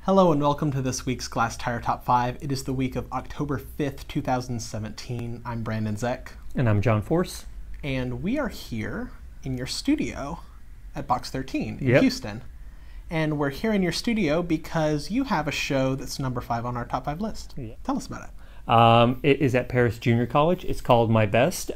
Hello and welcome to this week's Glasstire Top 5. It is the week of October 5th, 2017. I'm Brandon Zech. And I'm John Forse. And we are here in your studio at Box 13 in Houston. And we're here in your studio because you have a show that's number 5 on our top 5 list. Tell us about it. It is at Paris Junior College. It's called My Best.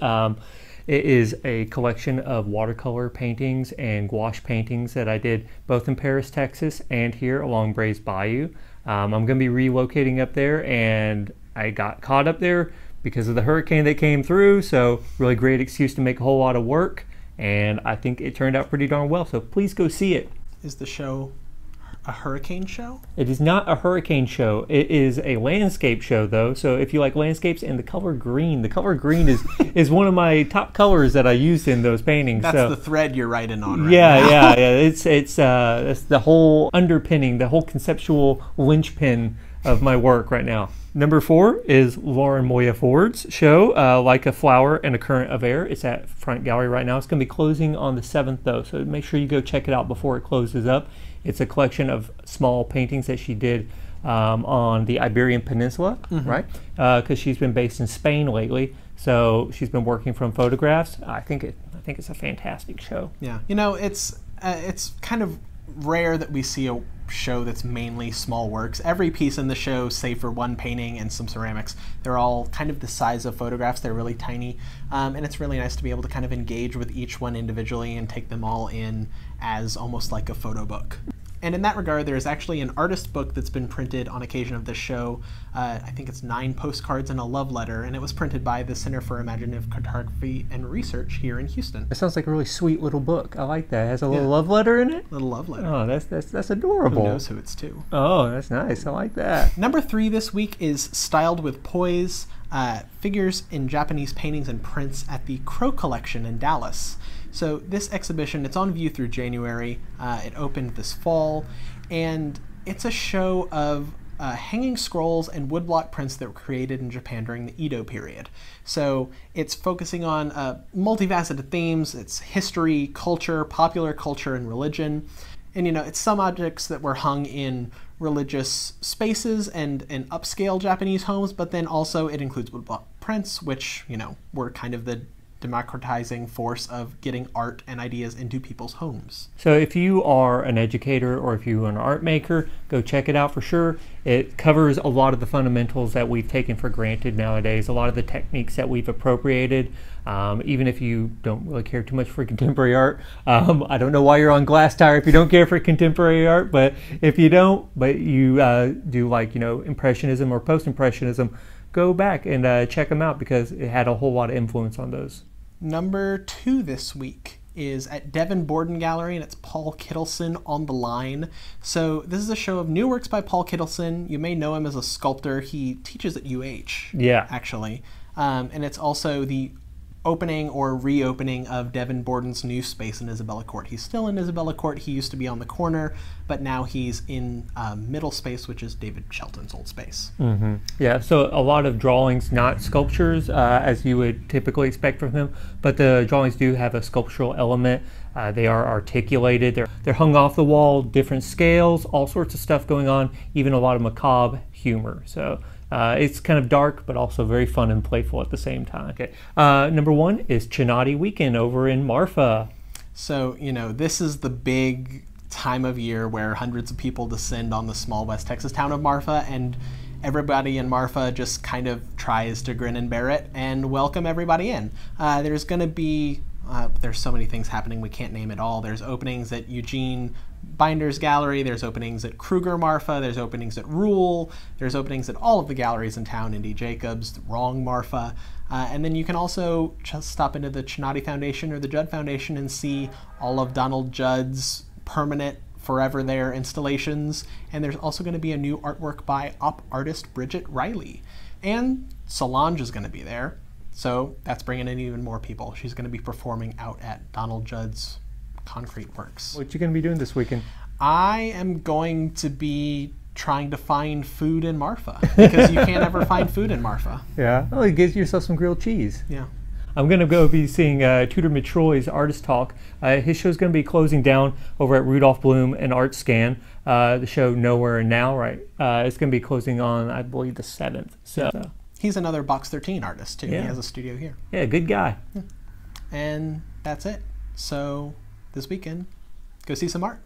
It is a collection of watercolor paintings and gouache paintings that I did both in Paris, Texas, and here along Brays Bayou. I'm going to be relocating up there, and I got caught up there because of the hurricane that came through, so really great excuse to make a whole lot of work, and I think it turned out pretty darn well, so please go see it. Is the show a hurricane show? It is not a hurricane show. It is a landscape show, though. So if you like landscapes and the color green is one of my top colors that I used in those paintings. That's the thread you're writing on right now. Yeah. It's the whole underpinning, the whole conceptual linchpin of my work right now. Number 4 is Lauren Moya Ford's show, Like a Flower and a Current of Air. It's at Front Gallery right now. It's going to be closing on the 7th, though, so make sure you go check it out before it closes up. It's a collection of small paintings that she did on the Iberian Peninsula, right? Because she's been based in Spain lately, so she's been working from photographs. I think it's a fantastic show. Yeah, you know, it's kind of rare that we see a show that's mainly small works. Every piece in the show, save for one painting and some ceramics, they're all kind of the size of photographs. They're really tiny, and it's really nice to be able to kind of engage with each one individually and take them all in as almost like a photo book. And in that regard, there's actually an artist book that's been printed on occasion of this show. I think it's 9 postcards and a love letter, and it was printed by the Center for Imaginative Cartography and Research here in Houston. It sounds like a really sweet little book. I like that. It has a little love letter in it? Little love letter. Oh, that's adorable. Who knows who it's to? Oh, that's nice. I like that. Number 3 this week is Styled with Poise, figures in Japanese paintings and prints at the Crow Collection in Dallas. So this exhibition, it's on view through January. It opened this fall, and it's a show of hanging scrolls and woodblock prints that were created in Japan during the Edo period. So it's focusing on multifaceted themes. It's history, culture, popular culture, and religion. And you know, it's some objects that were hung in religious spaces and in upscale Japanese homes, but then also it includes woodblock prints, which, you know, were kind of the democratizing force of getting art and ideas into people's homes. So if you are an educator or if you're an art maker, go check it out for sure. It covers a lot of the fundamentals that we've taken for granted nowadays, a lot of the techniques that we've appropriated, even if you don't really care too much for contemporary art. I don't know why you're on Glasstire if you don't care for contemporary art, but if you don't, but you do, like, you know, Impressionism or Post-Impressionism, go back and check them out because it had a whole lot of influence on those. Number 2 this week is at Devin Borden Gallery, and it's Paul Kittelson on the Line. So this is a show of new works by Paul Kittelson. You may know him as a sculptor. He teaches at UH, actually. And it's also the opening or reopening of Devin Borden's new space in Isabella Court. He's still in Isabella Court. He used to be on the corner, but now he's in middle space, which is David Shelton's old space. Yeah, so a lot of drawings, not sculptures, as you would typically expect from him, but the drawings do have a sculptural element. They are articulated. They're hung off the wall, different scales, all sorts of stuff going on, even a lot of macabre humor. So it's kind of dark, but also very fun and playful at the same time. Okay. Number 1 is Chinati Weekend over in Marfa. So, you know, this is the big time of year where hundreds of people descend on the small West Texas town of Marfa, and everybody in Marfa just kind of tries to grin and bear it and welcome everybody in. There's going to be there's so many things happening, we can't name it all. There's openings at Eugene Binder's Gallery, there's openings at Kruger Marfa, there's openings at Rule, there's openings at all of the galleries in town, Indy Jacobs, Wrong Marfa, and then you can also just stop into the Chinati Foundation or the Judd Foundation and see all of Donald Judd's permanent forever there installations, and there's also going to be a new artwork by op artist Bridget Riley, and Solange is going to be there. So that's bringing in even more people. She's going to be performing out at Donald Judd's Concrete Works. What you going to be doing this weekend? I am going to be trying to find food in Marfa because you can't ever find food in Marfa. Yeah. Well, get yourself some grilled cheese. Yeah. I'm going to go be seeing Tudor Matroy's Artist Talk. His show's going to be closing down over at Rudolph Bloom and Art Scan. The show Nowhere and Now, right? It's going to be closing on, I believe, the 7th. So he's another Box 13 artist, too. Yeah. He has a studio here. Yeah, good guy. And that's it. So this weekend, go see some art.